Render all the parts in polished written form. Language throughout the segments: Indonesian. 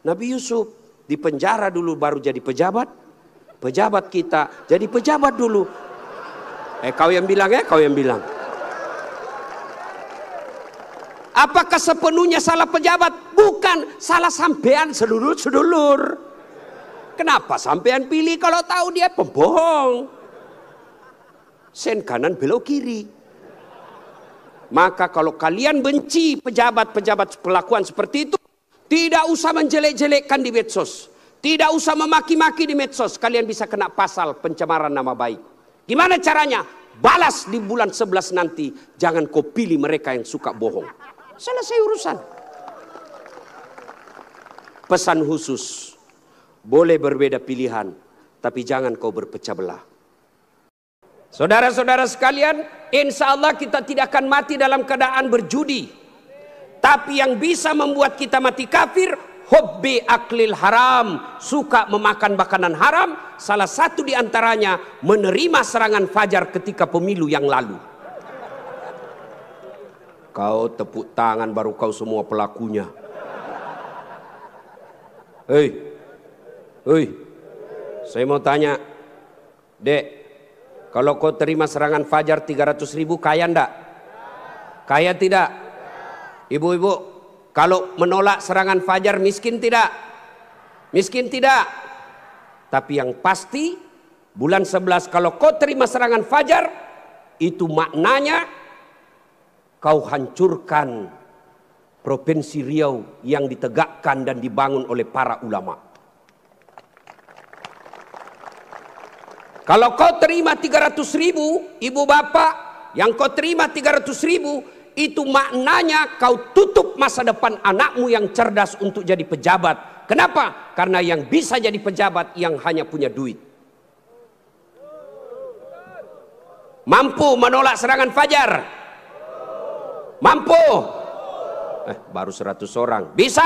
Nabi Yusuf di penjara dulu baru jadi pejabat. Pejabat kita jadi pejabat dulu. Kau yang bilang ya, kau yang bilang. Apakah sepenuhnya salah pejabat? Bukan, salah sampean sedulur-sedulur. Kenapa sampean pilih kalau tahu dia pembohong? Sen kanan belok kiri. Maka kalau kalian benci pejabat-pejabat perlakuan seperti itu, tidak usah menjelek-jelekkan di medsos. Tidak usah memaki-maki di medsos. Kalian bisa kena pasal pencemaran nama baik. Gimana caranya? Balas di bulan 11 nanti. Jangan kau pilih mereka yang suka bohong. Selesai urusan. Pesan khusus. Boleh berbeda pilihan, tapi jangan kau berpecah belah. Saudara-saudara sekalian, insya Allah kita tidak akan mati dalam keadaan berjudi. Tapi yang bisa membuat kita mati kafir, hobbi aklil haram, suka memakan makanan haram. Salah satu di antaranya menerima serangan fajar ketika pemilu yang lalu. Kau tepuk tangan baru kau semua pelakunya. Hei, saya mau tanya, Dek, kalau kau terima serangan fajar 300.000 kaya ndak? Kaya tidak? Ibu-ibu, kalau menolak serangan fajar miskin tidak? Miskin tidak? Tapi yang pasti bulan 11 kalau kau terima serangan fajar, itu maknanya kau hancurkan Provinsi Riau yang ditegakkan dan dibangun oleh para ulama. Kalau kau terima 300.000, ibu bapak, yang kau terima 300.000, itu maknanya kau tutup masa depan anakmu yang cerdas untuk jadi pejabat. Kenapa? Karena yang bisa jadi pejabat yang hanya punya duit. Mampu menolak serangan fajar? Mampu? Baru 100 orang. Bisa?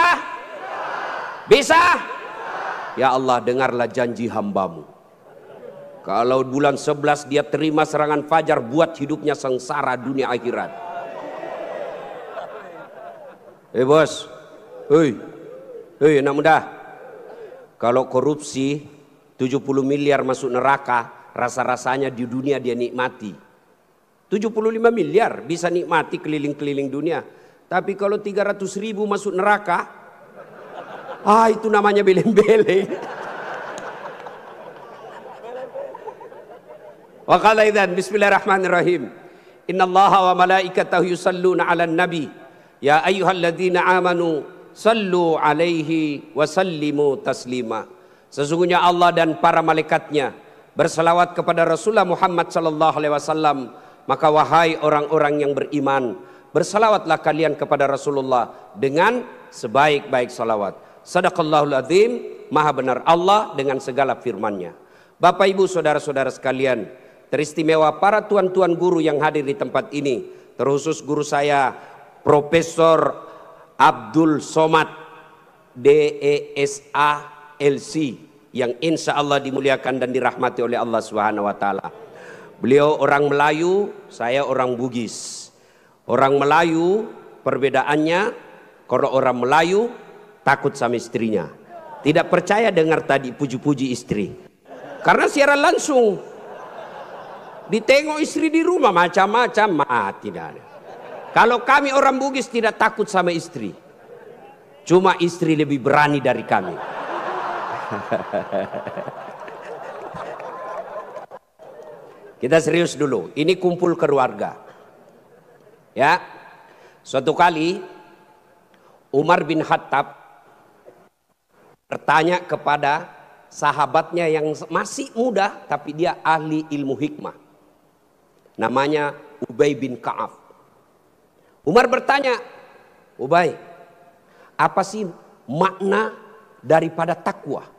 Bisa? Ya Allah, dengarlah janji hambamu. Kalau bulan 11 dia terima serangan fajar, buat hidupnya sengsara dunia akhirat. Bos, anak muda, kalau korupsi 70 miliar masuk neraka, rasa-rasanya di dunia dia nikmati. 75 miliar bisa nikmati keliling-keliling dunia. Tapi kalau 300.000 masuk neraka, itu namanya beleng-beleng. Wa qala idzan bismillahirrahmanirrahim. Innallaha wa malaikatahu yusalluna 'alan nabi. Ya ayyuhalladzina amanu sallu 'alaihi wa sallimu taslima. Sesungguhnya Allah dan para malaikatnya berselawat kepada Rasulullah Muhammad sallallahu alaihi wasallam. Maka wahai orang-orang yang beriman, bersalawatlah kalian kepada Rasulullah dengan sebaik-baik salawat. Sadaqallahul azim, maha benar Allah dengan segala firman-Nya. Bapak Ibu saudara-saudara sekalian, teristimewa para tuan-tuan guru yang hadir di tempat ini, terkhusus guru saya Profesor Abdul Somad DESA LC yang insya Allah dimuliakan dan dirahmati oleh Allah Subhanahu wa taala. Beliau orang Melayu, saya orang Bugis. Orang Melayu perbedaannya, kalau orang Melayu takut sama istrinya. Tidak percaya dengar tadi puji-puji istri. Karena siaran langsung. Ditengok istri di rumah macam-macam, tidak ada. Kalau kami orang Bugis tidak takut sama istri. Cuma istri lebih berani dari kami. Kita serius dulu, ini kumpul keluarga. Ya, suatu kali Umar bin Khattab bertanya kepada sahabatnya yang masih muda, tapi dia ahli ilmu hikmah. Namanya Ubay bin Ka'ab. Umar bertanya, Ubay, apa sih makna daripada takwa?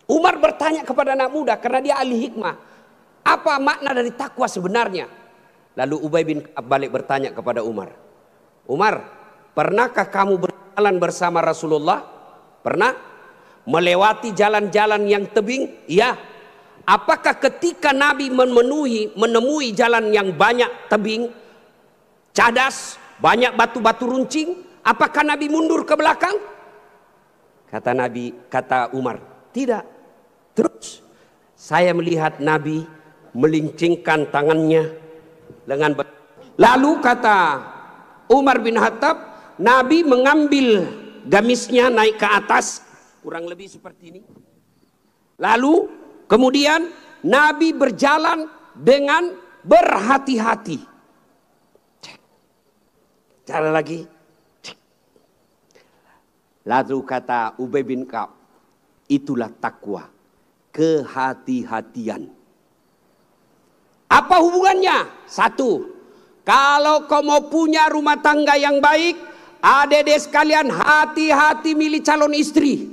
Umar bertanya kepada anak muda karena dia ahli hikmah. Apa makna dari takwa sebenarnya? Lalu Ubay bin Ka'ab balik bertanya kepada Umar. Umar, pernahkah kamu berjalan bersama Rasulullah? Pernah? Melewati jalan-jalan yang tebing? Iya. Apakah ketika Nabi menemui jalan yang banyak tebing, cadas, banyak batu-batu runcing, apakah Nabi mundur ke belakang? Kata Nabi, kata Umar, tidak. Terus saya melihat Nabi melincingkan tangannya lengan. Lalu kata Umar bin Khattab, Nabi mengambil gamisnya naik ke atas, kurang lebih seperti ini. Lalu kemudian Nabi berjalan dengan berhati-hati. Cara lagi. Lalu kata Ubay bin Ka'ab, itulah takwa, kehati-hatian. Apa hubungannya? Satu, kalau kau mau punya rumah tangga yang baik, adik-adik sekalian, hati-hati milih calon istri.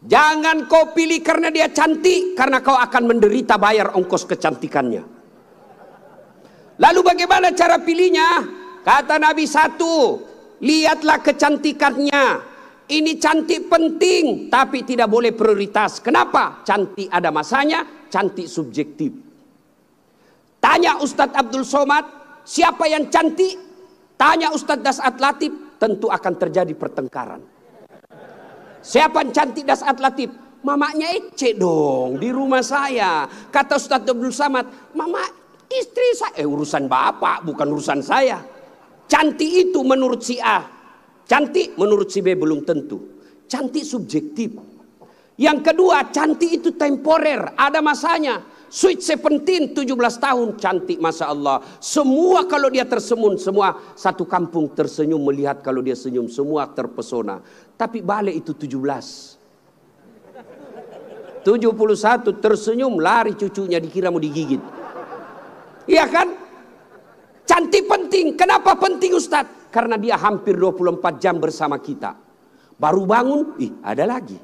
Jangan kau pilih karena dia cantik, karena kau akan menderita bayar ongkos kecantikannya. Lalu bagaimana cara pilihnya? Kata Nabi, satu, lihatlah kecantikannya. Ini cantik penting, tapi tidak boleh prioritas. Kenapa? Cantik ada masanya, cantik subjektif. Tanya Ustadz Abdul Somad, siapa yang cantik? Tanya Ustadz Das'at Latif, tentu akan terjadi pertengkaran. Siapa yang cantik Das'at Latif? Mamanya Ece dong, di rumah saya. Kata Ustadz Abdul Somad, mama istri saya. Urusan bapak, bukan urusan saya. Cantik itu menurut si A, cantik menurut si B belum tentu. Cantik subjektif. Yang kedua, cantik itu temporer, ada masanya. Sweet 17, 17 tahun, cantik Masya Allah. Semua kalau dia tersenyum, semua satu kampung tersenyum melihat kalau dia senyum. Semua terpesona. Tapi balik itu 17. 71 tersenyum, lari cucunya dikira mau digigit. Iya kan? Cantik penting. Kenapa penting Ustadz? Karena dia hampir 24 jam bersama kita. Baru bangun, ada lagi.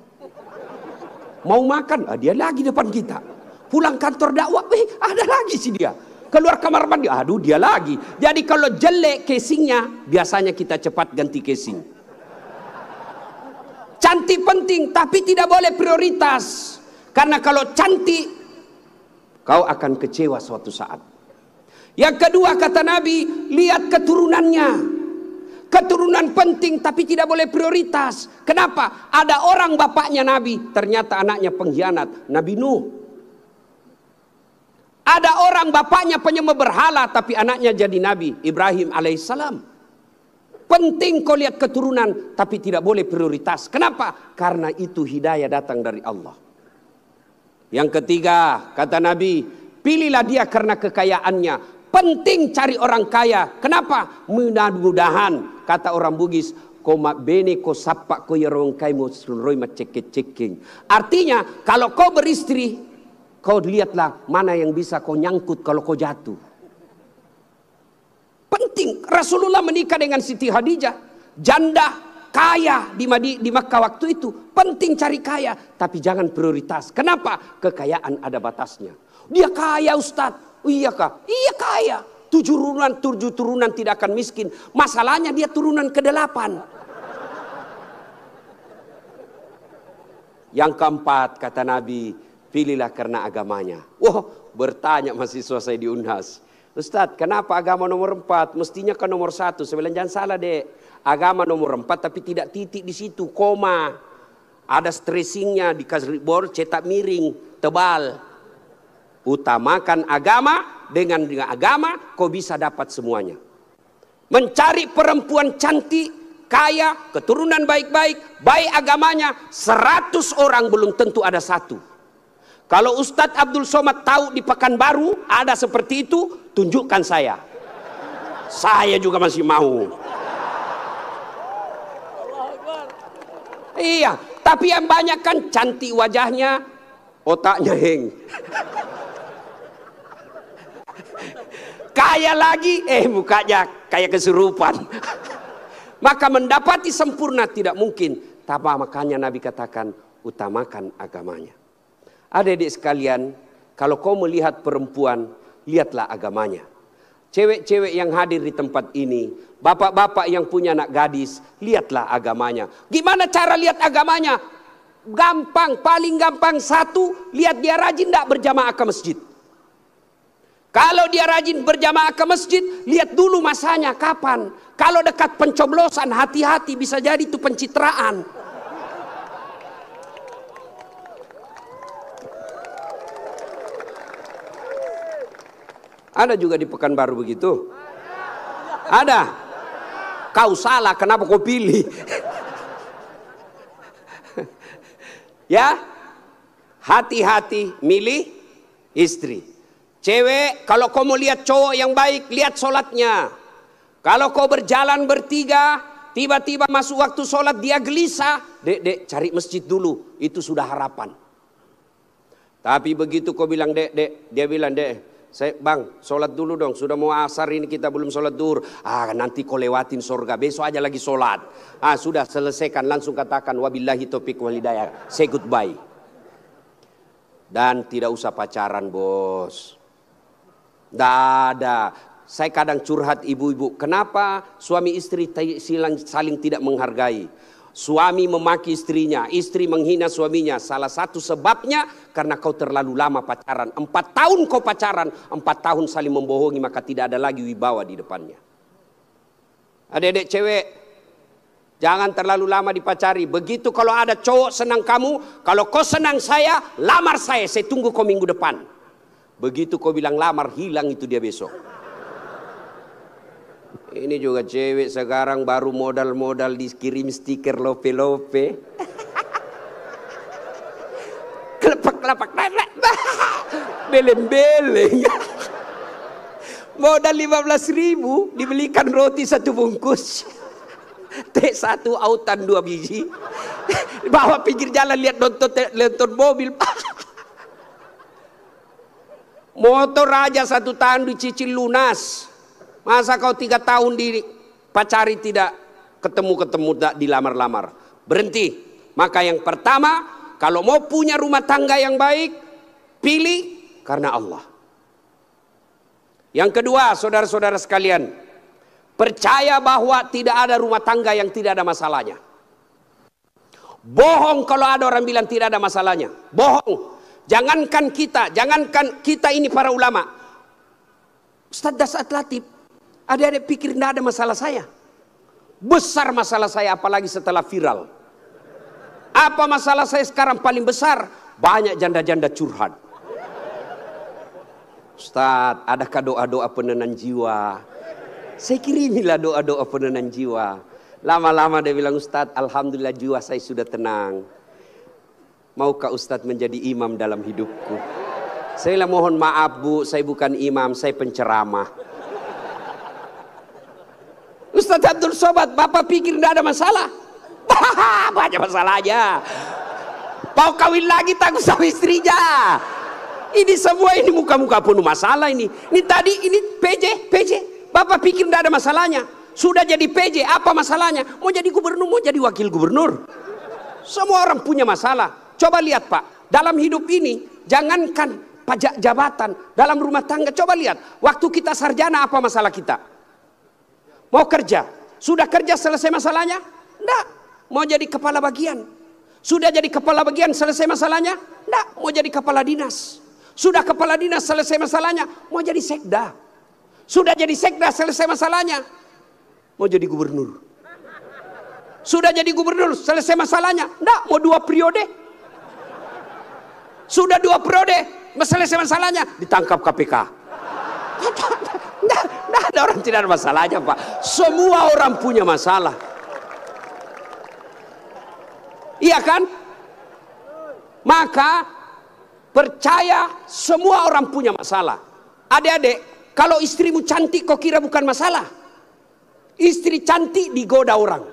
Mau makan, dia lagi depan kita. Pulang kantor dakwah, ada lagi sih dia. Keluar kamar mandi, aduh dia lagi. Jadi kalau jelek casingnya, biasanya kita cepat ganti casing. Cantik penting, tapi tidak boleh prioritas. Karena kalau cantik, kau akan kecewa suatu saat. Yang kedua kata Nabi, lihat keturunannya. Keturunan penting tapi tidak boleh prioritas. Kenapa? Ada orang bapaknya Nabi, ternyata anaknya pengkhianat. Nabi Nuh. Ada orang bapaknya penyembah berhala tapi anaknya jadi Nabi, Ibrahim alaihissalam. Penting kau lihat keturunan tapi tidak boleh prioritas. Kenapa? Karena itu hidayah datang dari Allah. Yang ketiga kata Nabi, pilihlah dia karena kekayaannya. Penting cari orang kaya. Kenapa? Mudah-mudahan kata orang Bugis, koma bene ko sapak ko yarong kai mo sulroy maceket-ceking. Artinya kalau kau beristri, kau lihatlah mana yang bisa kau nyangkut kalau kau jatuh. Penting. Rasulullah menikah dengan Siti Khadijah, janda kaya di Makkah waktu itu. Penting cari kaya, tapi jangan prioritas. Kenapa? Kekayaan ada batasnya. Dia kaya Ustadz. Iya kah? Iya kaya. 7 turunan tidak akan miskin. Masalahnya dia turunan ke-8. Yang keempat kata Nabi, pilihlah karena agamanya. Wah, bertanya mahasiswa saya di Unhas. Ustadz, kenapa agama nomor 4? Mestinya kan nomor 1. Saya bilang jangan salah dek. Agama nomor 4 tapi tidak titik di situ, koma. Ada stressingnya, dikasih board cetak miring, tebal. Utamakan agama, dengan agama kau bisa dapat semuanya. Mencari perempuan cantik, kaya, keturunan baik-baik, baik agamanya, 100 orang belum tentu ada 1. Kalau Ustadz Abdul Somad tahu di Pekanbaru ada seperti itu, tunjukkan saya. Saya juga masih mau. Iya, tapi yang banyak kan cantik wajahnya, otaknya heng. Kaya lagi, mukanya kayak kesurupan. Maka mendapati sempurna tidak mungkin. Tapi makanya Nabi katakan, utamakan agamanya. Adik-adik sekalian, kalau kau melihat perempuan, lihatlah agamanya. Cewek-cewek yang hadir di tempat ini, bapak-bapak yang punya anak gadis, lihatlah agamanya. Gimana cara lihat agamanya? Gampang, paling gampang. 1, lihat dia rajin tidak berjamaah ke masjid. Kalau dia rajin berjamaah ke masjid, lihat dulu masanya kapan. Kalau dekat pencoblosan, hati-hati, bisa jadi itu pencitraan. Ada juga di Pekanbaru begitu? Ada. Kau salah, kenapa kau pilih? Ya, hati-hati milih istri. Cewek, kalau kau mau lihat cowok yang baik, lihat sholatnya. Kalau kau berjalan bertiga, tiba-tiba masuk waktu sholat dia gelisah, dek, cari masjid dulu, itu sudah harapan. Tapi begitu kau bilang dek, dia bilang bang, sholat dulu dong, sudah mau asar ini kita belum sholat duhur. Nanti kau lewatin surga, besok aja lagi sholat. Sudah selesaikan, langsung katakan wabillahi taufiq wal hidayah, say goodbye. Dan tidak usah pacaran, bos. Tidak ada. Saya kadang curhat ibu-ibu, kenapa suami istri saling tidak menghargai? Suami memaki istrinya, istri menghina suaminya. Salah satu sebabnya karena kau terlalu lama pacaran. 4 tahun kau pacaran, 4 tahun saling membohongi, maka tidak ada lagi wibawa di depannya. Adik-adik cewek, jangan terlalu lama dipacari. Begitu kalau ada cowok senang kamu, kalau kau senang saya, lamar saya tunggu kau minggu depan. Begitu kau bilang lamar, hilang itu dia besok. Ini juga cewek sekarang baru modal-modal dikirim stiker lope-lope. Kelepak-kelepak. Beleng-beleng. Modal 15.000 dibelikan roti 1 bungkus. Teh 1 autan 2 biji. Bawa pinggir jalan lihat nonton mobil. Motor aja 1 tahun dicicil lunas. Masa kau 3 tahun dipacari tidak ketemu dilamar-lamar? Berhenti. Maka yang pertama, kalau mau punya rumah tangga yang baik, pilih karena Allah. Yang kedua, saudara-saudara sekalian, percaya bahwa tidak ada rumah tangga yang tidak ada masalahnya. Bohong kalau ada orang bilang tidak ada masalahnya. Bohong. Jangankan kita ini para ulama. Ustaz Dasat Latif, adik-adik pikir tidak ada masalah saya. Besar masalah saya, apalagi setelah viral. Apa masalah saya sekarang paling besar? Banyak janda-janda curhat. Ustaz, adakah doa-doa penenang jiwa? Saya kirimilah doa-doa penenang jiwa. Lama-lama dia bilang, Ustaz, alhamdulillah jiwa saya sudah tenang. Maukah Ustaz menjadi imam dalam hidupku? Saya bilang, mohon maaf Bu, saya bukan imam, saya penceramah. Ustaz Abdul Somad, Bapak pikir tidak ada masalah? Banyak masalahnya. Mau kawin lagi takut sama istrinya. Ini semua ini muka-muka penuh masalah ini. Ini tadi ini PJ. Bapak pikir tidak ada masalahnya. Sudah jadi PJ, apa masalahnya? Mau jadi gubernur, mau jadi wakil gubernur. Semua orang punya masalah. Coba lihat Pak, dalam hidup ini jangankan pajak jabatan, dalam rumah tangga coba lihat. Waktu kita sarjana apa masalah kita? Mau kerja, sudah kerja selesai masalahnya? Enggak. Mau jadi kepala bagian, sudah jadi kepala bagian selesai masalahnya? Enggak. Mau jadi kepala dinas, sudah kepala dinas selesai masalahnya? Mau jadi sekda, sudah jadi sekda selesai masalahnya? Mau jadi gubernur, sudah jadi gubernur selesai masalahnya? Enggak. Mau 2 periode, sudah 2 periode selesai masalahnya? Ditangkap KPK. Nah, ada orang tidak ada masalahnya Pak. Semua orang punya masalah. Iya kan? Maka percaya semua orang punya masalah. Adik-adik, kalau istrimu cantik kau kira bukan masalah? Istri cantik digoda orang,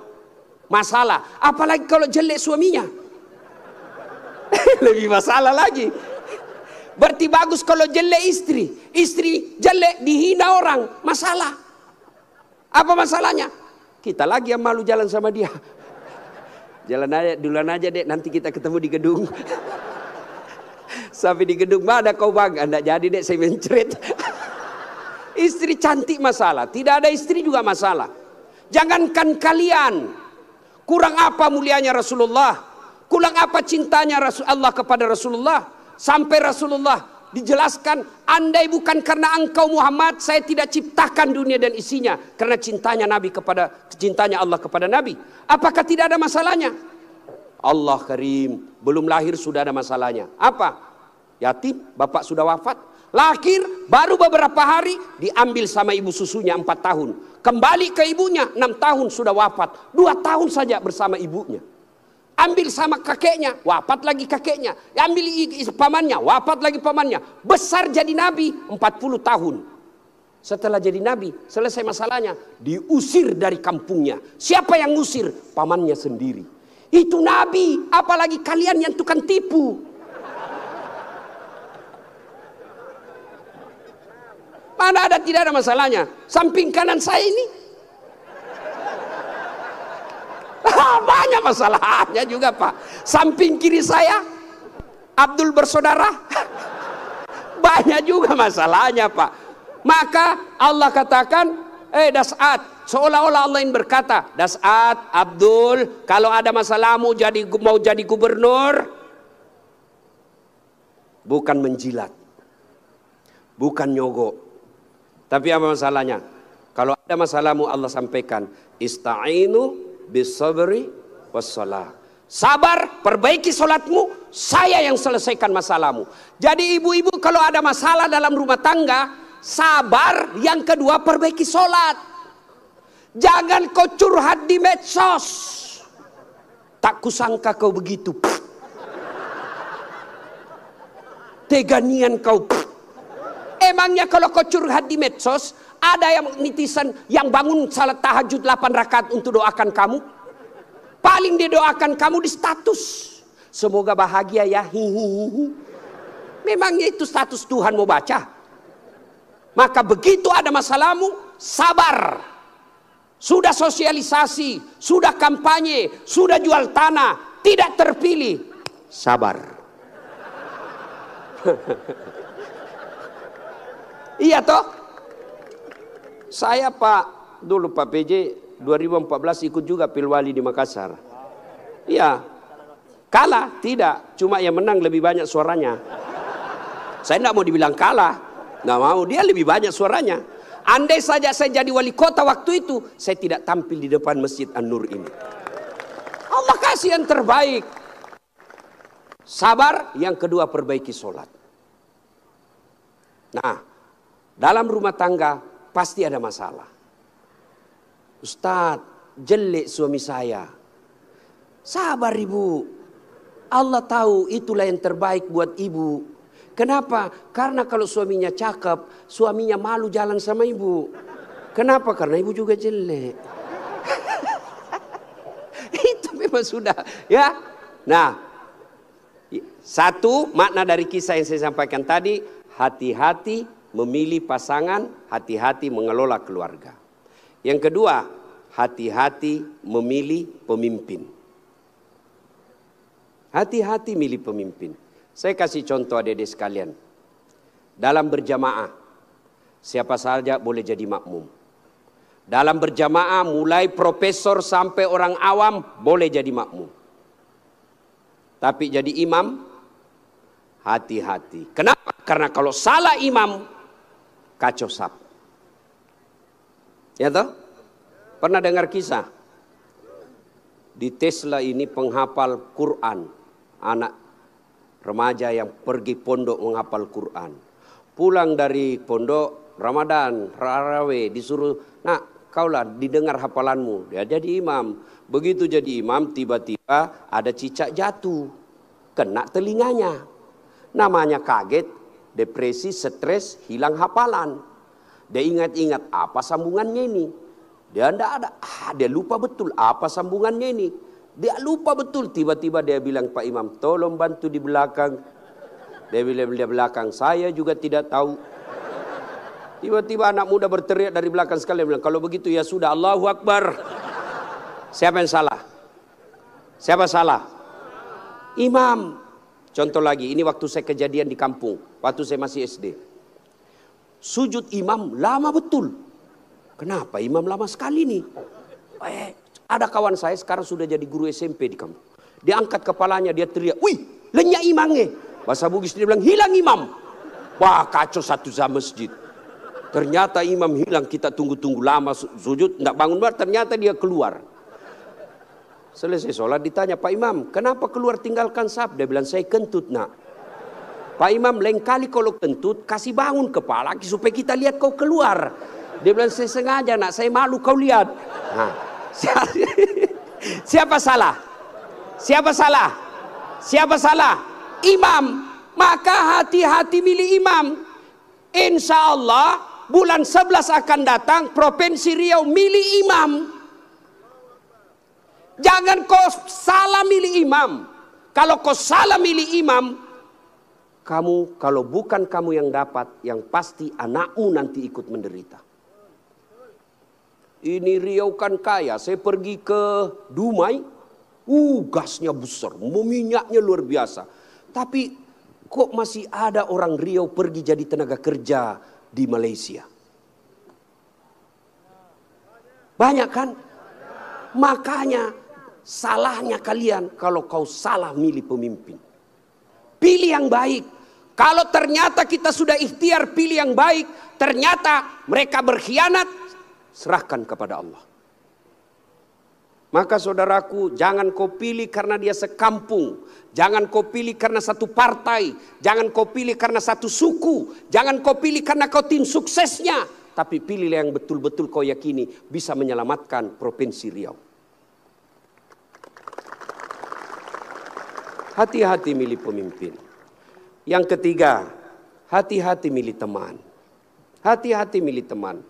masalah. Apalagi kalau jelek suaminya. Lebih masalah lagi. Berarti bagus kalau jelek istri jelek dihina orang, masalah. Apa masalahnya? Kita lagi yang malu jalan sama dia. Jalan aja, duluan aja dek, nanti kita ketemu di gedung. Sampai di gedung, mana kau bang? Anda jadi dek, saya mencret. Istri cantik masalah, tidak ada istri juga masalah. Jangankan kalian, kurang apa mulianya Rasulullah, kurang apa cintanya Allah kepada Rasulullah. Sampai Rasulullah dijelaskan, andai bukan karena engkau Muhammad, saya tidak ciptakan dunia dan isinya. Karena cintanya Allah kepada Nabi. Apakah tidak ada masalahnya? Allah Karim, belum lahir sudah ada masalahnya. Apa? Yatim, bapak sudah wafat. Lahir, baru beberapa hari diambil sama ibu susunya 4 tahun. Kembali ke ibunya 6 tahun sudah wafat. 2 tahun saja bersama ibunya. Ambil sama kakeknya, wafat lagi kakeknya. Ambil pamannya, wafat lagi pamannya. Besar jadi nabi 40 tahun. Setelah jadi nabi, selesai masalahnya, diusir dari kampungnya. Siapa yang ngusir? Pamannya sendiri. Itu nabi, apalagi kalian yang tukang tipu. Mana ada, tidak ada masalahnya. Samping kanan saya ini banyak masalahnya juga Pak. Samping kiri saya Abdul bersaudara banyak juga masalahnya Pak. Maka Allah katakan, Das'at, seolah-olah Allah ingin berkata, Das'at, Abdul, kalau ada masalah mau jadi gubernur, bukan menjilat, bukan nyogok, tapi apa masalahnya? Kalau ada masalahmu Allah sampaikan, ista'inu bisabri wassalah. Sabar, perbaiki solatmu, saya yang selesaikan masalahmu. Jadi ibu-ibu kalau ada masalah dalam rumah tangga, sabar. Yang kedua, perbaiki solat. Jangan kau curhat di medsos. Tak kusangka kau begitu. Teganian kau. Emangnya kalau kau curhat di medsos, ada yang netizen yang bangun salat tahajud 8 rakaat untuk doakan kamu? Paling dia doakan kamu di status. Semoga bahagia ya. Hihihi. Memangnya itu status Tuhan mau baca? Maka begitu ada masalahmu, sabar. Sudah sosialisasi, sudah kampanye, sudah jual tanah, tidak terpilih. Sabar. Iya toh? Saya dulu Pak PJ 2014 ikut juga Pilwali di Makassar. Iya. Kalah? Tidak. Cuma yang menang lebih banyak suaranya. Saya tidak mau dibilang kalah. Nggak mau. Dia lebih banyak suaranya. Andai saja saya jadi wali kota waktu itu, saya tidak tampil di depan Masjid An-Nur ini. Allah kasih yang terbaik. Sabar. Yang kedua, perbaiki sholat. Nah, dalam rumah tangga pasti ada masalah. Ustadz, jelek suami saya. Sabar ibu. Allah tahu itulah yang terbaik buat ibu. Kenapa? Karena kalau suaminya cakep, suaminya malu jalan sama ibu. Kenapa? Karena ibu juga jelek. Itu memang sudah. Ya. Nah, satu makna dari kisah yang saya sampaikan tadi, hati-hati memilih pasangan, hati-hati mengelola keluarga. Yang kedua, hati-hati memilih pemimpin. Hati-hati milih pemimpin. Saya kasih contoh adik-adik sekalian. Dalam berjamaah, siapa saja boleh jadi makmum. Dalam berjamaah, mulai profesor sampai orang awam boleh jadi makmum. Tapi jadi imam, hati-hati. Kenapa? Karena kalau salah imam, kacau sap. Ya toh? Pernah dengar kisah? Di Tesla ini penghafal Quran. Anak remaja yang pergi pondok menghafal Quran. Pulang dari pondok Ramadan, Tarawih, disuruh, nak kaulah didengar hafalanmu. Dia jadi imam. Begitu jadi imam, tiba-tiba ada cicak jatuh. Kena telinganya. Namanya kaget, depresi, stres, hilang hafalan. Dia ingat-ingat apa sambungannya ini. Dia tidak ada. Dia lupa betul apa sambungannya ini. Dia lupa betul. Tiba-tiba dia bilang, Pak Imam, tolong bantu di belakang. Dia bilang di belakang, saya juga tidak tahu. Tiba-tiba anak muda berteriak dari belakang sekali. Bilang, kalau begitu ya sudah, Allahu Akbar. Siapa yang salah? Siapa salah? Imam. Contoh lagi, ini waktu saya kejadian di kampung. Waktu saya masih SD. Sujud imam lama betul. Kenapa imam lama sekali nih? Ada kawan saya sekarang sudah jadi guru SMP di kampung. Dia angkat kepalanya, dia teriak, wih, lenyap imamnya. Bahasa Bugis dia bilang, hilang imam. Wah, kacau satu jam masjid. Ternyata imam hilang, kita tunggu-tunggu lama sujud, tidak bangun, ternyata dia keluar. Selesai sholat ditanya, Pak Imam, kenapa keluar tinggalkan saf? Dia bilang, saya kentut nak. Pak Imam, lain kali kalau kentut, kasih bangun kepala supaya kita lihat kau keluar. Dia bilang, saya sengaja nak, saya malu kau lihat. Nah, siapa salah? Siapa salah? Siapa salah? Imam. Maka hati-hati milih imam. Insya Allah bulan 11 akan datang, Provinsi Riau milih imam. Jangan kau salah milih imam. Kalau kau salah milih imam, kamu, kalau bukan kamu yang dapat, yang pasti anakmu nanti ikut menderita. Ini Riau kan kaya. Saya pergi ke Dumai, gasnya besar, minyaknya luar biasa. Tapi kok masih ada orang Riau pergi jadi tenaga kerja di Malaysia? Banyak kan? Makanya salahnya kalian kalau kau salah milih pemimpin. Pilih yang baik. Kalau ternyata kita sudah ikhtiar pilih yang baik, ternyata mereka berkhianat, serahkan kepada Allah. Maka saudaraku, jangan kau pilih karena dia sekampung. Jangan kau pilih karena satu partai. Jangan kau pilih karena satu suku. Jangan kau pilih karena kau tim suksesnya. Tapi pilihlah yang betul-betul kau yakini bisa menyelamatkan Provinsi Riau. Hati-hati milih pemimpin. Yang ketiga, hati-hati milih teman. Hati-hati milih teman.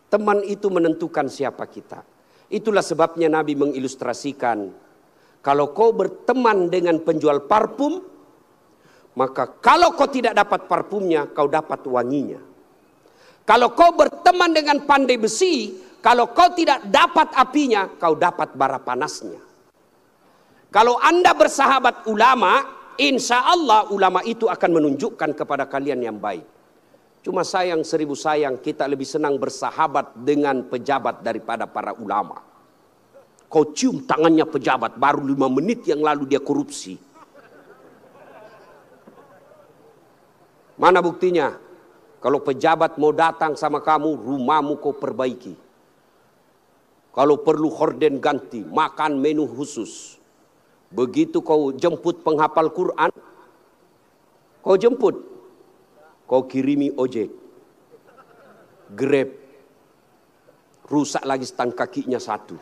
Teman itu menentukan siapa kita. Itulah sebabnya Nabi mengilustrasikan, kalau kau berteman dengan penjual parfum, maka kalau kau tidak dapat parfumnya, kau dapat wanginya. Kalau kau berteman dengan pandai besi, kalau kau tidak dapat apinya, kau dapat bara panasnya. Kalau Anda bersahabat ulama, insya Allah ulama itu akan menunjukkan kepada kalian yang baik. Cuma sayang 1000 sayang, kita lebih senang bersahabat dengan pejabat daripada para ulama. Kau cium tangannya pejabat, baru 5 menit yang lalu dia korupsi. Mana buktinya? Kalau pejabat mau datang sama kamu, rumahmu kau perbaiki. Kalau perlu horden ganti, makan menu khusus. Begitu kau jemput penghafal Quran, kau jemput, kau kirimi ojek, Grab, rusak lagi stang kakinya satu,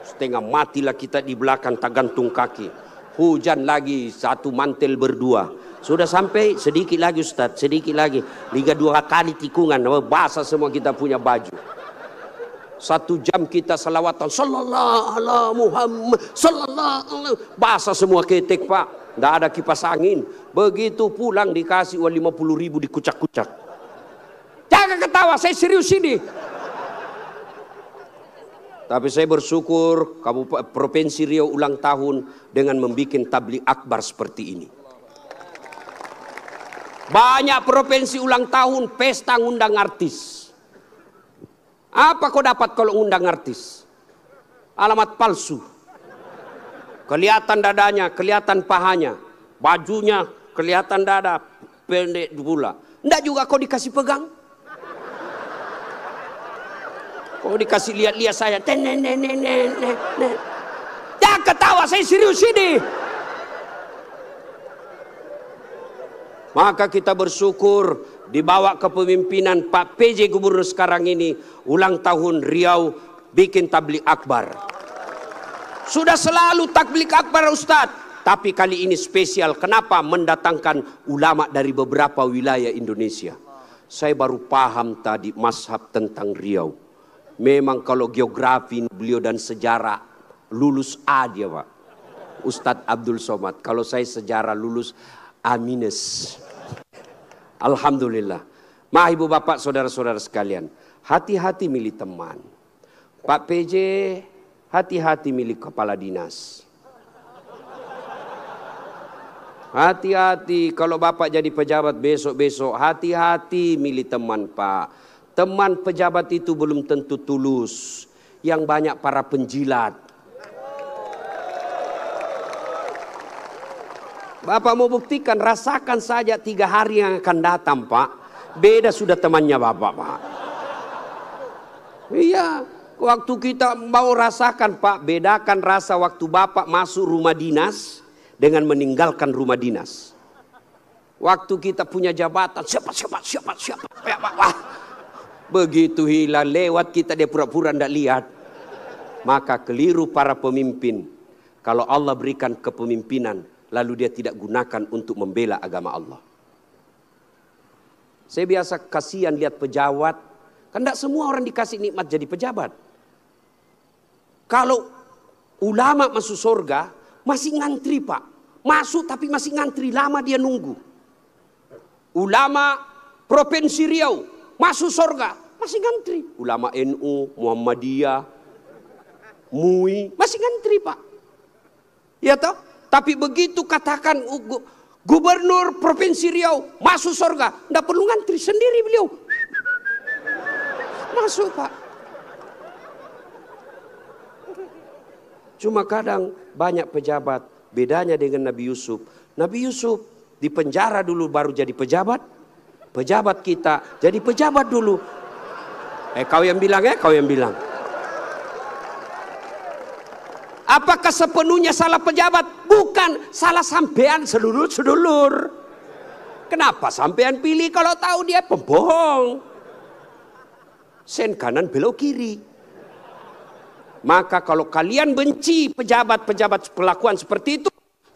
setengah matilah kita di belakang tak gantung kaki, hujan lagi satu mantel berdua, sudah sampai sedikit lagi Ustaz, sedikit lagi, 2 kali tikungan, basah semua kita punya baju. 1 jam kita selawatan, sallallahu ala Muhammad, sallallahu ala, basah semua ketek Pak. Tidak ada kipas angin. Begitu pulang dikasih uang 50.000 dikucak-kucak. Jangan ketawa, saya serius ini. Tapi saya bersyukur Provinsi Riau ulang tahun dengan membuat tabligh akbar seperti ini. Banyak provinsi ulang tahun pesta ngundang artis. Apa kau dapat kalau undang artis? Alamat palsu. Kelihatan dadanya, kelihatan pahanya, bajunya kelihatan dada, pendek pula. Enggak juga kau dikasih pegang. Kau dikasih lihat-lihat saya. Jangan ketawa, saya serius ini. Maka kita bersyukur dibawa kepemimpinan Pak PJ Gubernur sekarang ini, ulang tahun Riau bikin tabligh akbar. Sudah selalu tabligh akbar Ustadz, tapi kali ini spesial. Kenapa? Mendatangkan ulama dari beberapa wilayah Indonesia. Saya baru paham tadi mazhab tentang Riau. Memang kalau geografi beliau dan sejarah lulus A dia Pak, Ustadz Abdul Somad. Kalau saya sejarah lulus A-. Alhamdulillah. Ma ibu bapak saudara-saudara sekalian, hati-hati milih teman. Pak PJ, hati-hati milih kepala dinas. Hati-hati kalau bapak jadi pejabat besok-besok, hati-hati milih teman Pak. Teman pejabat itu belum tentu tulus. Yang banyak para penjilat. Bapak mau buktikan, rasakan saja 3 hari yang akan datang, Pak. Beda sudah temannya Bapak, Pak. Iya, waktu kita mau rasakan, Pak, bedakan rasa waktu Bapak masuk rumah dinas dengan meninggalkan rumah dinas. Waktu kita punya jabatan, siapa. Wah, begitu hilang lewat kita dia pura-pura tidak lihat. Maka keliru para pemimpin. Kalau Allah berikan kepemimpinan, lalu dia tidak gunakan untuk membela agama Allah. Saya biasa kasihan lihat pejabat. Kan tidak semua orang dikasih nikmat jadi pejabat. Kalau ulama masuk surga, masih ngantri, Pak. Masuk tapi masih ngantri, lama dia nunggu. Ulama Provinsi Riau masuk surga, masih ngantri. Ulama NU, Muhammadiyah, MUI, masih ngantri, Pak. Ya toh? Tapi begitu katakan Gubernur Provinsi Riau masuk surga, tidak perlu ngantri, sendiri beliau masuk, Pak. Cuma kadang banyak pejabat, bedanya dengan Nabi Yusuf. Nabi Yusuf di penjara dulu baru jadi pejabat. Pejabat kita jadi pejabat dulu. Kau yang bilang kau yang bilang. Apakah sepenuhnya salah pejabat? Bukan, salah sampean sedulur-sedulur. Kenapa sampean pilih kalau tahu dia pembohong? Sen kanan belok kiri. Maka kalau kalian benci pejabat-pejabat kelakuan seperti itu,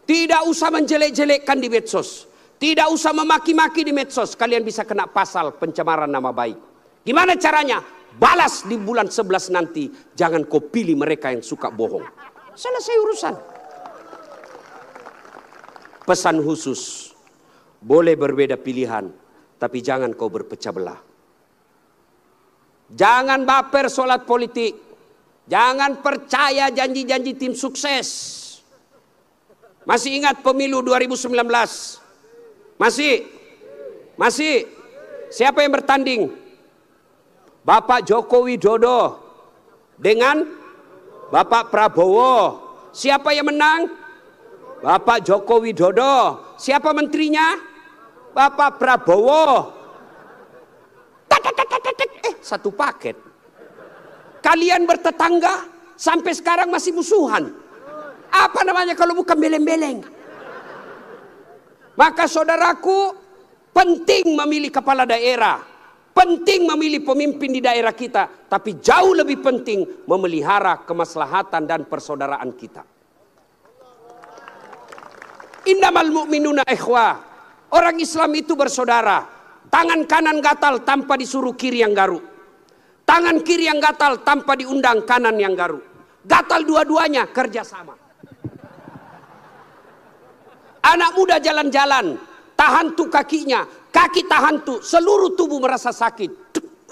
tidak usah menjelek-jelekkan di medsos. Tidak usah memaki-maki di medsos. Kalian bisa kena pasal pencemaran nama baik. Gimana caranya? Balas di bulan 11 nanti. Jangan kau pilih mereka yang suka bohong. Selesai urusan. Pesan khusus. Boleh berbeda pilihan. Tapi jangan kau berpecah belah. Jangan baper solat politik. Jangan percaya janji-janji tim sukses. Masih ingat pemilu 2019? Masih? Siapa yang bertanding? Bapak Joko Widodo dengan Bapak Prabowo. Siapa yang menang? Bapak Joko Widodo. Siapa menterinya? Bapak Prabowo. Satu paket. Kalian bertetangga sampai sekarang masih musuhan. Apa namanya kalau bukan beleng-beleng? Maka saudaraku, penting memilih kepala daerah. Penting memilih pemimpin di daerah kita. Tapi jauh lebih penting memelihara kemaslahatan dan persaudaraan kita. Innamal mu'minuna ikhwah. Orang Islam itu bersaudara. Tangan kanan gatal tanpa disuruh kiri yang garuk. Tangan kiri yang gatal tanpa diundang kanan yang garuk. Gatal dua-duanya kerjasama. Anak muda jalan-jalan, tahan tuh kakinya, kaki tahan tuh, seluruh tubuh merasa sakit.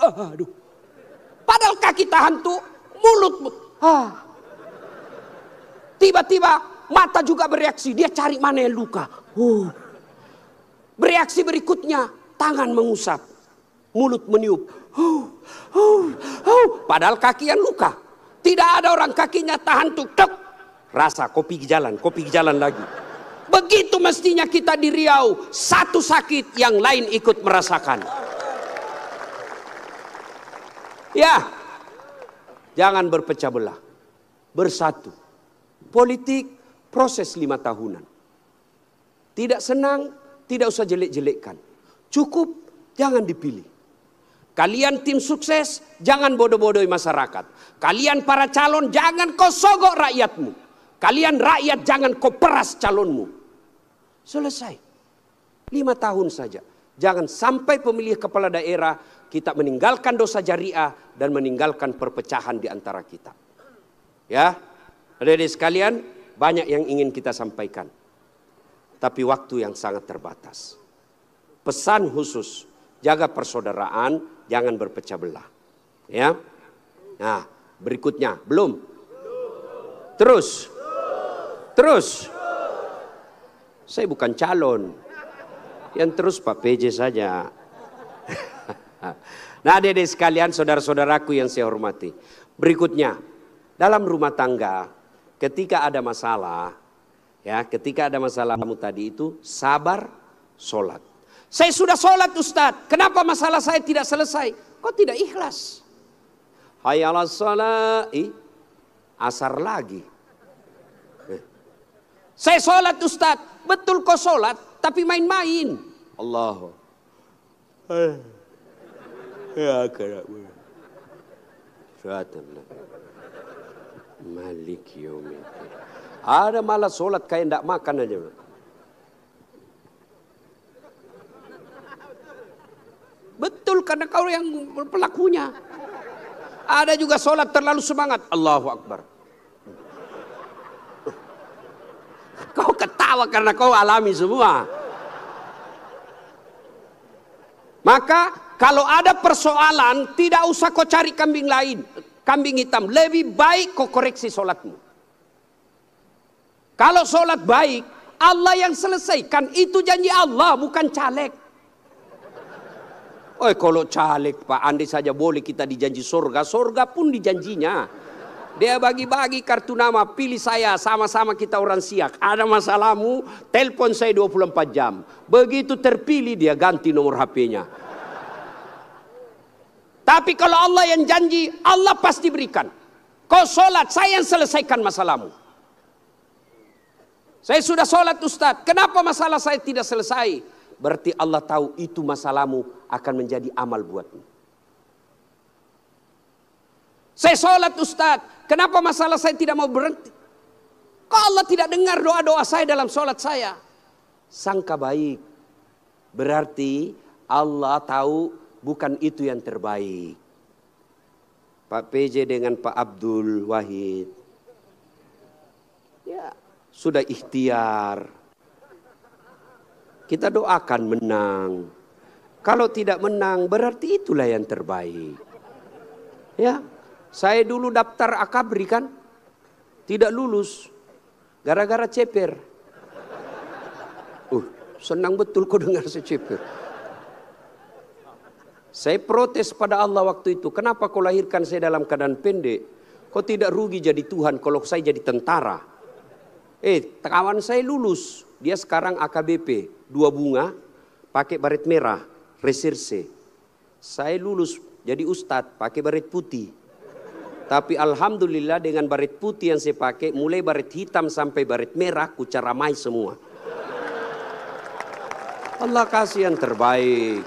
Aduh. Padahal kaki tahan tuh, mulut. Tiba-tiba mata juga bereaksi, dia cari mana yang luka. Bereaksi berikutnya, tangan mengusap, mulut meniup. Padahal kaki yang luka. Tidak ada orang kakinya tahan tuh, rasa kopi jalan lagi. Begitu mestinya kita di Riau, satu sakit yang lain ikut merasakan. Ya, jangan berpecah belah, bersatu. Politik proses 5 tahunan. Tidak senang, tidak usah jelek-jelekkan. Cukup, jangan dipilih. Kalian tim sukses, jangan bodoh-bodohi masyarakat. Kalian para calon, jangan kau sogok rakyatmu. Kalian rakyat, jangan kau peras calonmu. Selesai. 5 tahun saja. Jangan sampai pemilih kepala daerah kita meninggalkan dosa jariah dan meninggalkan perpecahan di antara kita. Ya, adik-adik sekalian, banyak yang ingin kita sampaikan. Tapi waktu yang sangat terbatas. Pesan khusus, jaga persaudaraan, jangan berpecah belah. Ya. Nah, berikutnya, belum? Terus. Saya bukan calon. Yang terus Pak PJ saja. Nah, adik-adik sekalian, saudara-saudaraku yang saya hormati. Berikutnya, dalam rumah tangga, ketika ada masalah, Ya, ketika ada masalahmu tadi itu sabar, sholat. Saya sudah sholat Ustaz, kenapa masalah saya tidak selesai? Kok tidak ikhlas? Hayya 'alas shalah, asar lagi. Saya sholat Ustaz, betul kok sholat, tapi main-main. Allah. Ya kerabu. Malik yaumiddin. Ada malah sholat kayak tidak makan aja. Betul, karena kau yang pelakunya. Ada juga sholat terlalu semangat. Allahu Akbar. Kau ketawa karena kau alami semua. Maka kalau ada persoalan, tidak usah kau cari kambing lain, kambing hitam. Lebih baik kau koreksi sholatmu. Kalau sholat baik, Allah yang selesaikan. Itu janji Allah, bukan caleg. Oh, kalau caleg Pak, andai saja boleh kita dijanji surga. Surga pun dijanjinya. Dia bagi-bagi kartu nama, pilih saya, sama-sama kita orang Siak. Ada masalahmu, telepon saya 24 jam. Begitu terpilih dia ganti nomor HP-nya. Tapi kalau Allah yang janji, Allah pasti berikan. Kau sholat, saya yang selesaikan masalahmu. Saya sudah sholat Ustaz, kenapa masalah saya tidak selesai? Berarti Allah tahu itu masalahmu akan menjadi amal buatmu. Saya sholat Ustaz, kenapa masalah saya tidak mau berhenti? Kok Allah tidak dengar doa-doa saya dalam sholat saya? Sangka baik. Berarti Allah tahu bukan itu yang terbaik. Pak PJ dengan Pak Abdul Wahid. Ya, sudah ikhtiar. Kita doakan menang. Kalau tidak menang berarti itulah yang terbaik. Ya, saya dulu daftar akabri kan, tidak lulus gara-gara ceper. Senang betul kau dengar saya ceper. Saya protes pada Allah waktu itu. Kenapa kau lahirkan saya dalam keadaan pendek? Kau tidak rugi jadi Tuhan kalau saya jadi tentara. Kawan saya lulus. Dia sekarang AKBP. 2 bunga. Pakai baret merah. Reserse. Saya lulus jadi ustadz. Pakai baret putih. Tapi alhamdulillah dengan baret putih yang saya pakai. Mulai baret hitam sampai baret merah. Ku caramai semua. Allah kasih yang terbaik.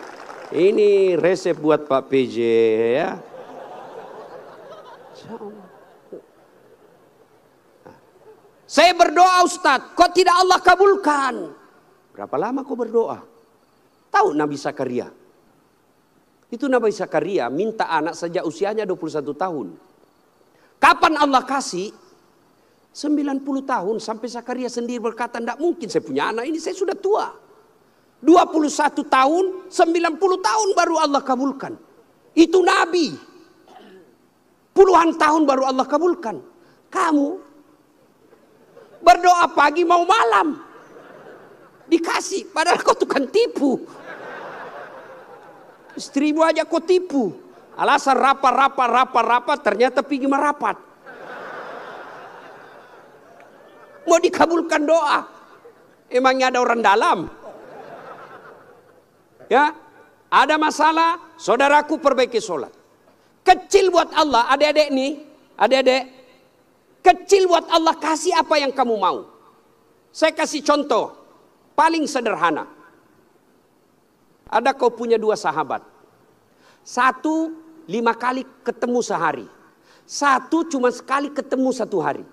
Ini resep buat Pak PJ ya. Saya berdoa Ustadz, kok tidak Allah kabulkan? Berapa lama kau berdoa? Tahu Nabi Zakaria? Itu Nabi Zakaria minta anak sejak usianya 21 tahun. Kapan Allah kasih? 90 tahun sampai Zakaria sendiri berkata, tidak mungkin saya punya anak ini, saya sudah tua. 21 tahun, 90 tahun baru Allah kabulkan. Itu Nabi. Puluhan tahun baru Allah kabulkan. Kamu berdoa pagi mau malam. Dikasih, padahal kau tukang tipu. Istrimu aja kau tipu. Alasan rapat, ternyata pergi merapat. Mau dikabulkan doa. Emangnya ada orang dalam? Ya, ada masalah, saudaraku perbaiki sholat. Kecil buat Allah, adik-adik nih, adik-adik. Kecil buat Allah, kasih apa yang kamu mau. Saya kasih contoh, paling sederhana. Ada kau punya 2 sahabat. 1 5 kali ketemu sehari. 1 cuma sekali ketemu 1 hari.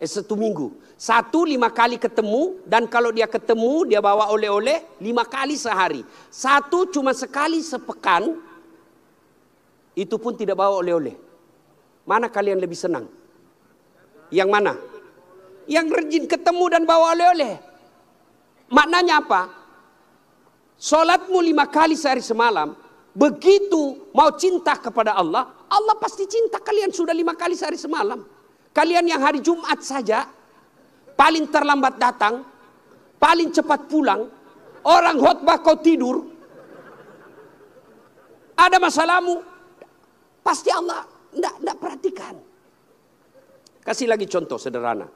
1 minggu. 1 5 kali ketemu, dan kalau dia ketemu dia bawa oleh-oleh 5 kali sehari. 1 cuma sekali sepekan, itu pun tidak bawa oleh-oleh. Mana kalian lebih senang? Yang mana? Yang rajin ketemu dan bawa oleh-oleh. Maknanya apa? Sholatmu 5 kali sehari semalam, begitu mau cinta kepada Allah, Allah pasti cinta kalian sudah 5 kali sehari semalam. Kalian yang hari Jumat saja paling terlambat datang, paling cepat pulang, orang khotbah kau tidur. Ada masalahmu, pasti Allah tidak perhatikan. Kasih lagi contoh sederhana.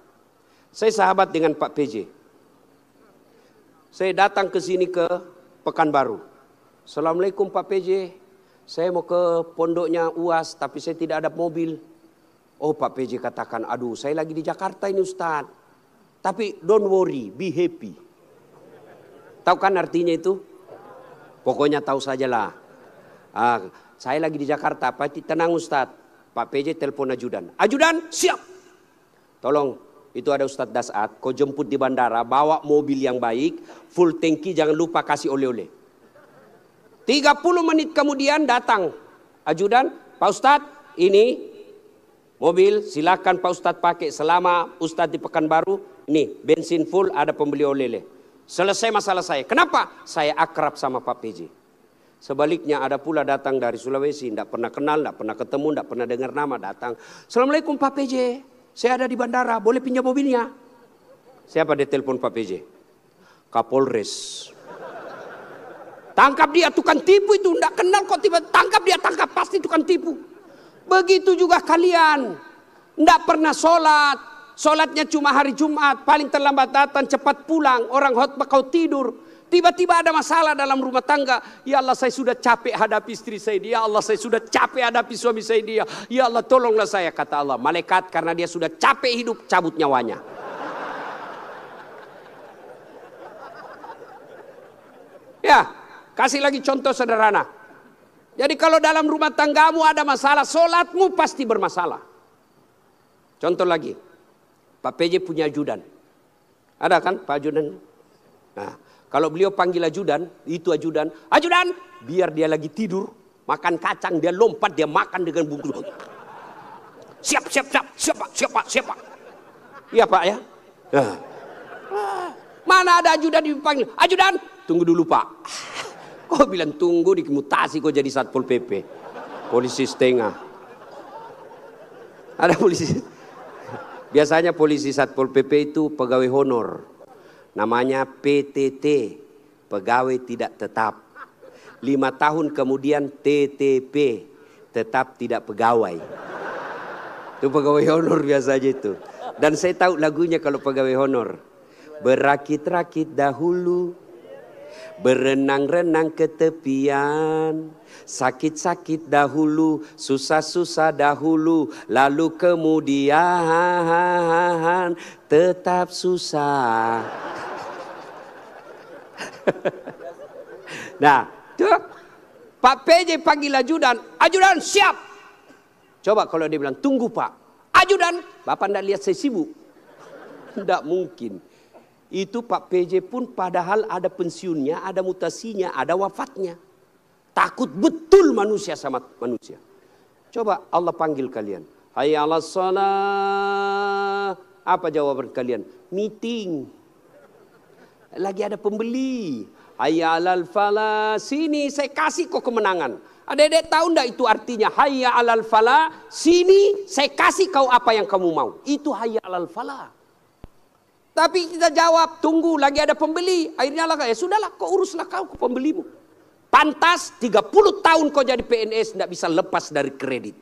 Saya sahabat dengan Pak PJ. Saya datang ke sini ke Pekanbaru. Assalamualaikum Pak PJ. Saya mau ke pondoknya UAS tapi saya tidak ada mobil. Oh Pak PJ katakan, aduh saya lagi di Jakarta ini Ustaz. Tapi don't worry, be happy. Tahu kan artinya itu? Pokoknya tahu sajalah. Saya lagi di Jakarta, tenang Ustaz. Pak PJ telepon ajudan. Ajudan, siap. Tolong, itu ada Ustaz Dasat. Kau jemput di bandara, bawa mobil yang baik, full tangki, jangan lupa kasih oleh-oleh. 30 menit kemudian datang ajudan. Pak Ustaz, ini mobil silakan Pak Ustaz pakai selama Ustaz di Pekanbaru. Ini bensin full, ada pembeli oleh-oleh. Selesai masalah saya. Kenapa? Saya akrab sama Pak PJ. Sebaliknya ada pula datang dari Sulawesi, tidak pernah kenal, tidak pernah ketemu, tidak pernah dengar nama, datang. Assalamualaikum Pak PJ, saya ada di bandara, boleh pinjam mobilnya? Siapa dia telepon Pak PJ? Kapolres. Tangkap dia, tukang tipu itu, tidak kenal kok tiba tangkap dia, tangkap, pasti tukang tipu. Begitu juga kalian, tidak pernah sholat, sholatnya cuma hari Jumat, paling terlambat datang, cepat pulang, orang khotbah kau tidur. Tiba-tiba ada masalah dalam rumah tangga. Ya Allah saya sudah capek hadapi istri saya. Ya Allah saya sudah capek hadapi suami saya dia. Ya Allah tolonglah saya, kata Allah. Malaikat karena dia sudah capek hidup, cabut nyawanya. Ya, kasih lagi contoh sederhana. Jadi kalau dalam rumah tanggamu ada masalah, sholatmu pasti bermasalah. Contoh lagi. Pak PJ punya ajudan. Ada kan Pak ajudan? Nah. Kalau beliau panggil ajudan, itu ajudan, ajudan, biar dia lagi tidur, makan kacang, dia lompat, dia makan dengan bungkus. Siap, Pak. Iya Pak ya. Nah. Mana ada ajudan dipanggil, ajudan, tunggu dulu Pak. Kau bilang tunggu, dimutasi kau jadi Satpol PP. Polisi setengah. Ada polisi. Biasanya polisi Satpol PP itu pegawai honor. Namanya PTT, pegawai tidak tetap. 5 tahun kemudian TTP, tetap tidak pegawai. Itu pegawai honor biasanya itu. Dan saya tahu lagunya kalau pegawai honor. Berakit-rakit dahulu, berenang-renang ke tepian, sakit-sakit dahulu, susah-susah dahulu, lalu kemudian tetap susah. Nah, tuh Pak PJ panggil ajudan, ajudan siap. Coba kalau dia bilang tunggu Pak, ajudan, Bapak tidak lihat saya sibuk. Tidak mungkin. Itu Pak PJ pun padahal ada pensiunnya, ada mutasinya, ada wafatnya. Takut betul manusia sama manusia. Coba Allah panggil kalian. Hayya 'alas shalah. Apa jawaban kalian? Meeting. Lagi ada pembeli. Hayya 'alal falah. Sini saya kasih kau kemenangan. Adik-adik tahu enggak itu artinya? Hayya 'alal falah. Sini saya kasih kau apa yang kamu mau. Itu hayya 'alal falah. Tapi kita jawab, tunggu lagi ada pembeli. Akhirnya lah, ya sudahlah kau uruslah kau pembelimu. Pantas 30 tahun kau jadi PNS tidak bisa lepas dari kredit.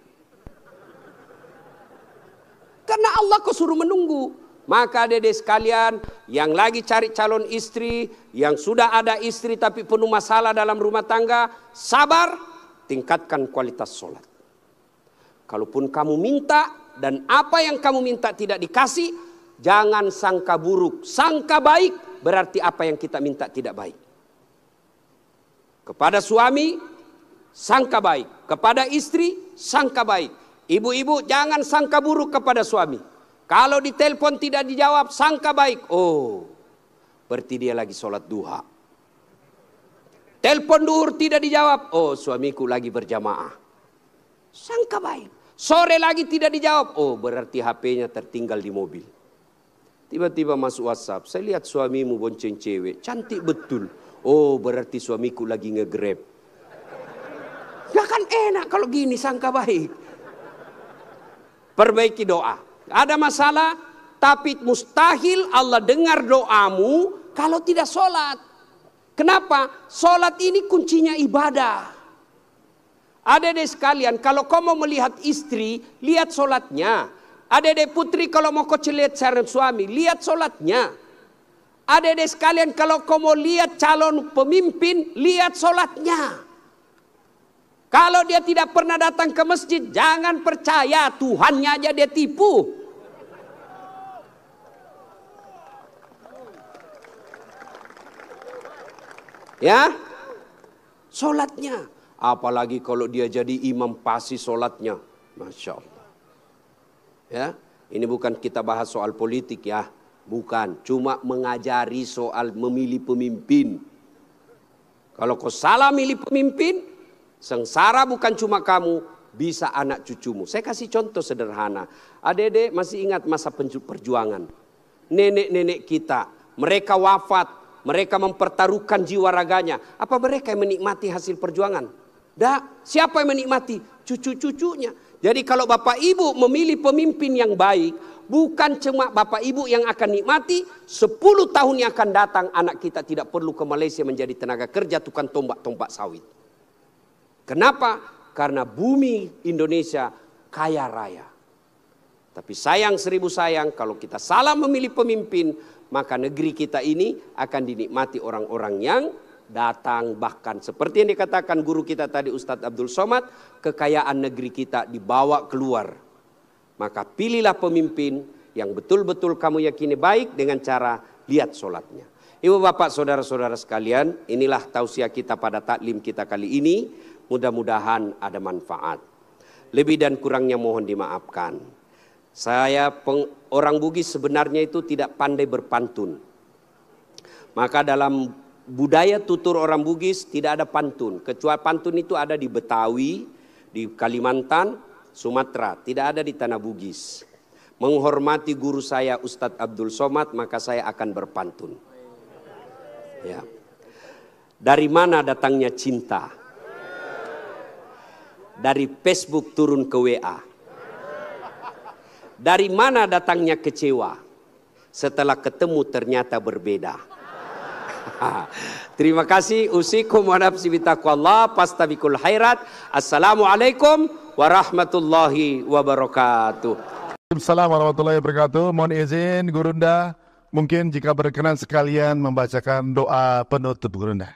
Karena Allah kau suruh menunggu. Maka adik-adik sekalian yang lagi cari calon istri, yang sudah ada istri tapi penuh masalah dalam rumah tangga, sabar, tingkatkan kualitas sholat. Kalaupun kamu minta dan apa yang kamu minta tidak dikasih, jangan sangka buruk, sangka baik, berarti apa yang kita minta tidak baik. Kepada suami, sangka baik. Kepada istri, sangka baik. Ibu-ibu jangan sangka buruk kepada suami. Kalau ditelepon tidak dijawab, sangka baik. Oh, berarti dia lagi sholat duha. Telepon duhur tidak dijawab. Oh, suamiku lagi berjamaah. Sangka baik. Sore lagi tidak dijawab. Oh, berarti HP-nya tertinggal di mobil. Tiba-tiba masuk WhatsApp. Saya lihat suamimu bonceng cewek. Cantik betul. Oh, berarti suamiku lagi nge-grab. Ya kan enak kalau gini sangka baik. Perbaiki doa. Ada masalah, tapi mustahil Allah dengar doamu kalau tidak sholat. Kenapa? Sholat ini kuncinya ibadah. Adik-adik sekalian, kalau kau mau melihat istri, lihat sholatnya. Adik-adik putri kalau mau kau lihat calon suami, lihat sholatnya. Adik-adik sekalian kalau kau mau lihat calon pemimpin, lihat sholatnya. Kalau dia tidak pernah datang ke masjid, jangan percaya, Tuhannya aja dia tipu. Ya, sholatnya. Apalagi kalau dia jadi imam pasti sholatnya. Masya Allah. Ya, ini bukan kita bahas soal politik ya, bukan. Cuma mengajari soal memilih pemimpin. Kalau kau salah milih pemimpin, sengsara bukan cuma kamu, bisa anak cucumu. Saya kasih contoh sederhana. Adik-adik masih ingat masa perjuangan. Nenek-nenek kita, mereka wafat, mereka mempertaruhkan jiwa raganya. Apa mereka yang menikmati hasil perjuangan? Dah, siapa yang menikmati? Cucu-cucunya. Jadi kalau Bapak Ibu memilih pemimpin yang baik, bukan cuma Bapak Ibu yang akan nikmati, 10 tahun yang akan datang anak kita tidak perlu ke Malaysia menjadi tenaga kerja tukang tombak-tombak sawit. Kenapa? Karena bumi Indonesia kaya raya. Tapi sayang 1000 sayang kalau kita salah memilih pemimpin, maka negeri kita ini akan dinikmati orang-orang yang datang, bahkan seperti yang dikatakan guru kita tadi Ustadz Abdul Somad, kekayaan negeri kita dibawa keluar. Maka pilihlah pemimpin yang betul-betul kamu yakini baik dengan cara lihat sholatnya. Ibu bapak saudara-saudara sekalian, inilah tausiah kita pada taklim kita kali ini. Mudah-mudahan ada manfaat. Lebih dan kurangnya mohon dimaafkan. Saya orang Bugis sebenarnya itu tidak pandai berpantun. Maka dalam budaya tutur orang Bugis tidak ada pantun. Kecuali pantun itu ada di Betawi, di Kalimantan, Sumatera. Tidak ada di tanah Bugis. Menghormati guru saya Ustadz Abdul Somad, maka saya akan berpantun. Ya. Dari mana datangnya cinta? Dari Facebook turun ke WA. Dari mana datangnya kecewa? Setelah ketemu ternyata berbeda. Terima kasih. Usikum wa nafsi bitaqwallah fastabiqul khairat. Assalamualaikum warahmatullahi wabarakatuh. Assalamualaikum warahmatullahi wabarakatuh. Mohon izin Gurunda, mungkin jika berkenan sekalian membacakan doa penutup Gurunda.